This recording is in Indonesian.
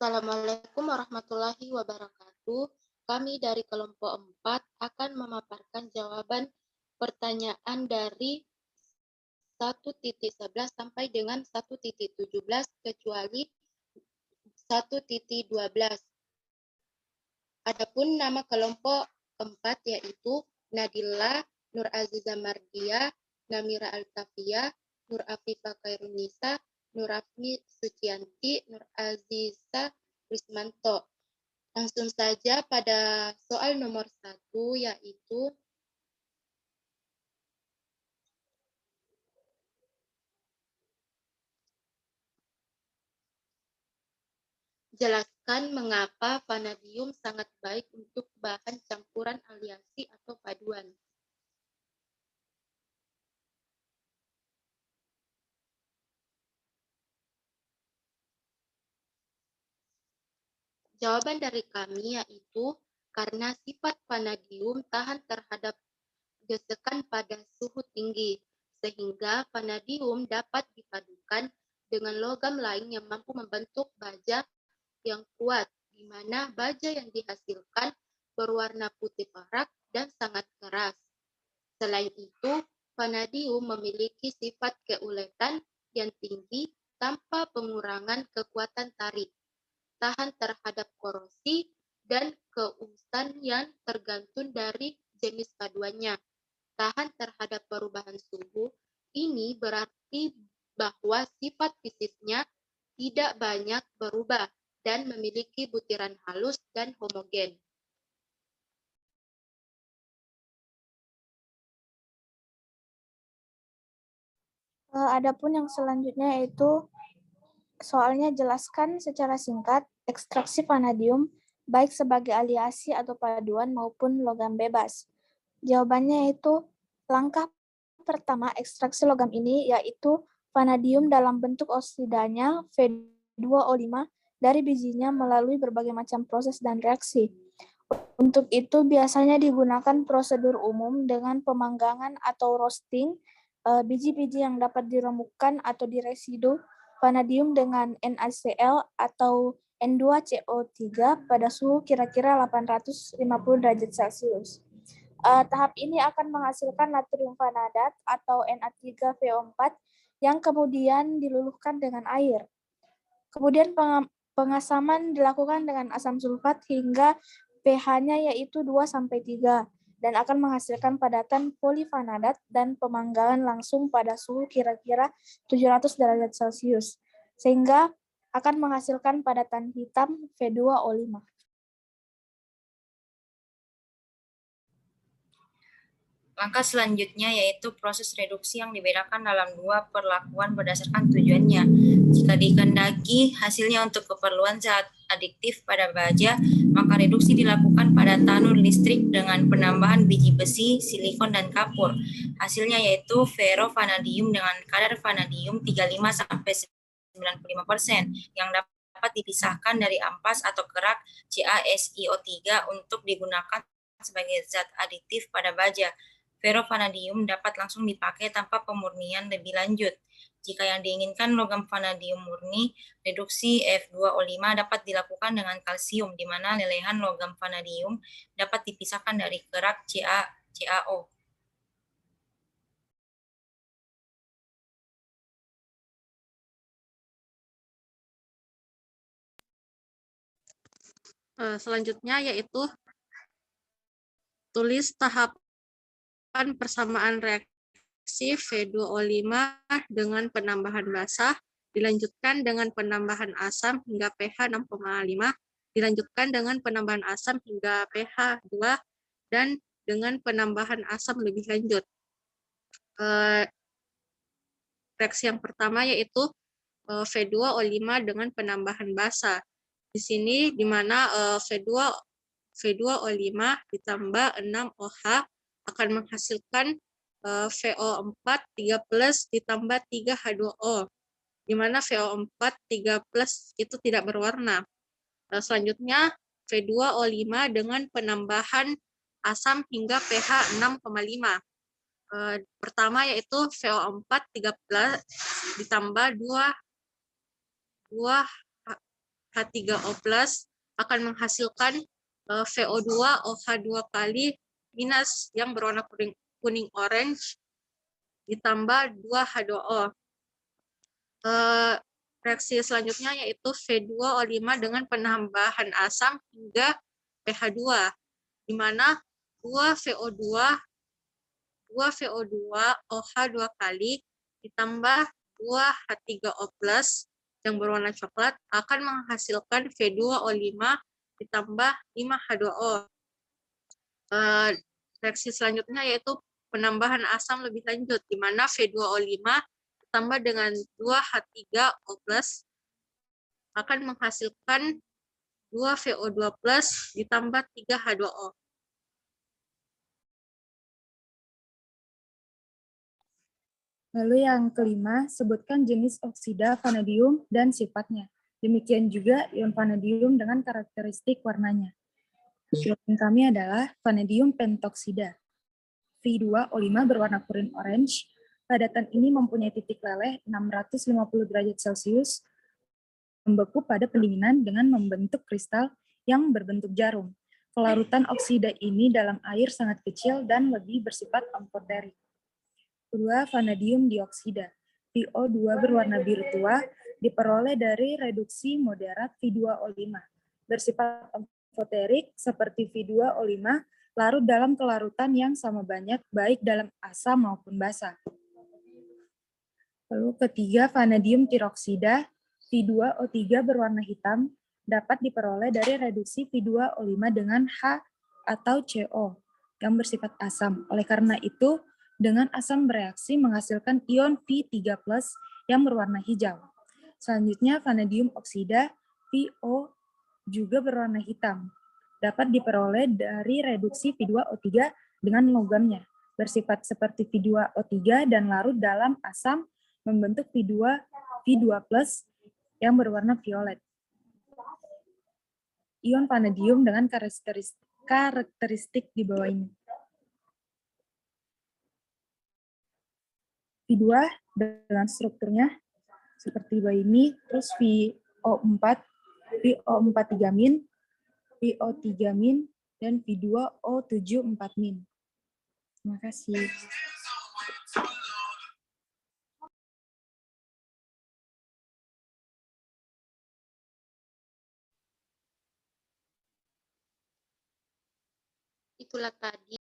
Assalamualaikum warahmatullahi wabarakatuh. Kami dari kelompok 4 akan memaparkan jawaban pertanyaan dari 1.11 sampai dengan 1.17 kecuali 1.12. Adapun nama kelompok 4 yaitu Nadila, Nur Aziza Mardia, Namira Altafia, Nur Afifa Khairunisa, Nur Afni Sucianti, Nur Aziza Rismanto. Langsung saja pada soal nomor 1 yaitu jelaskan mengapa vanadium sangat baik untuk bahan campuran aliasi atau paduan. Jawaban dari kami yaitu karena sifat vanadium tahan terhadap gesekan pada suhu tinggi, sehingga vanadium dapat dipadukan dengan logam lain yang mampu membentuk baja yang kuat, di mana baja yang dihasilkan berwarna putih perak dan sangat keras. Selain itu, vanadium memiliki sifat keuletan yang tinggi tanpa pengurangan kekuatan tarik, tahan terhadap korosi, dan keusan yang tergantung dari jenis paduannya. Tahan terhadap perubahan suhu, ini berarti bahwa sifat fisiknya tidak banyak berubah dan memiliki butiran halus dan homogen. Adapun yang selanjutnya yaitu soalnya jelaskan secara singkat ekstraksi vanadium baik sebagai aliasi atau paduan maupun logam bebas. Jawabannya yaitu langkah pertama ekstraksi logam ini yaitu vanadium dalam bentuk oksidanya V2O5 dari bijinya melalui berbagai macam proses dan reaksi. Untuk itu biasanya digunakan prosedur umum dengan pemanggangan atau roasting biji-biji yang dapat diremukkan atau diresidu vanadium dengan NaCl atau N2CO3 pada suhu kira-kira 850 derajat Celcius. Tahap ini akan menghasilkan natrium vanadat atau Na3VO4 yang kemudian diluluhkan dengan air. Kemudian pengasaman dilakukan dengan asam sulfat hingga pH-nya yaitu 2-3 dan akan menghasilkan padatan polivanadat dan pemanggangan langsung pada suhu kira-kira 700 derajat Celcius sehingga akan menghasilkan padatan hitam V2O5. Langkah selanjutnya yaitu proses reduksi yang dibedakan dalam dua perlakuan berdasarkan tujuannya. Jika dikehendaki hasilnya untuk keperluan zat adiktif pada baja, maka reduksi dilakukan pada tanur listrik dengan penambahan biji besi, silikon, dan kapur. Hasilnya yaitu ferrovanadium dengan kadar vanadium 35-95% yang dapat dipisahkan dari ampas atau kerak CaSiO3 untuk digunakan sebagai zat adiktif pada baja. Ferrovanadium dapat langsung dipakai tanpa pemurnian lebih lanjut. Jika yang diinginkan logam vanadium murni, reduksi F2O5 dapat dilakukan dengan kalsium, di mana lelehan logam vanadium dapat dipisahkan dari kerak CaO. Selanjutnya yaitu tulis tahapan persamaan reaksi V2O5 dengan penambahan basah, dilanjutkan dengan penambahan asam hingga pH 6,5, dilanjutkan dengan penambahan asam hingga pH 2, dan dengan penambahan asam lebih lanjut. Reaksi yang pertama yaitu V2O5 dengan penambahan basa. Di sini di mana V2O5 ditambah 6OH akan menghasilkan VO4 3+ ditambah 3H2O, di mana VO4 3+ itu tidak berwarna. Selanjutnya V2O5 dengan penambahan asam hingga pH 6,5. Pertama yaitu VO4 3+ ditambah 2 H3O+ akan menghasilkan VO2 OH2 kali minus yang berwarna kuning orange ditambah 2H2O. Reaksi selanjutnya yaitu V2O5 dengan penambahan asam hingga pH 2, di mana 2 VO2 OH2 kali ditambah 2H3O+ yang berwarna coklat akan menghasilkan V2O5 ditambah 5H2O. Reaksi selanjutnya yaitu penambahan asam lebih lanjut, di mana V2O5 ditambah dengan 2H3O+ akan menghasilkan 2VO2+ ditambah 3H2O. Lalu yang kelima, sebutkan jenis oksida vanadium dan sifatnya. Demikian juga ion vanadium dengan karakteristik warnanya. Ion kami adalah vanadium pentoksida. V2O5 berwarna kuning orange. Padatan ini mempunyai titik leleh 650 derajat Celcius, membeku pada pendinginan dengan membentuk kristal yang berbentuk jarum. Kelarutan oksida ini dalam air sangat kecil dan lebih bersifat amfoterik. Kedua, vanadium dioksida. VO2 berwarna biru tua diperoleh dari reduksi moderat V2O5. Bersifat amfoterik seperti V2O5, larut dalam kelarutan yang sama banyak baik dalam asam maupun basa. Lalu ketiga, vanadium tiroksida. V2O3 berwarna hitam dapat diperoleh dari reduksi V2O5 dengan H atau CO yang bersifat asam. Oleh karena itu, dengan asam bereaksi menghasilkan ion V3+ yang berwarna hijau. Selanjutnya, vanadium oksida, VO juga berwarna hitam. Dapat diperoleh dari reduksi V2O3 dengan logamnya. Bersifat seperti V2O3 dan larut dalam asam membentuk V2 plus yang berwarna violet. Ion vanadium dengan karakteristik di bawah ini. V2 dengan strukturnya seperti bawah ini, terus VO4, VO4 3-, VO3-, dan V2O7 4-. Terima kasih. Itulah tadi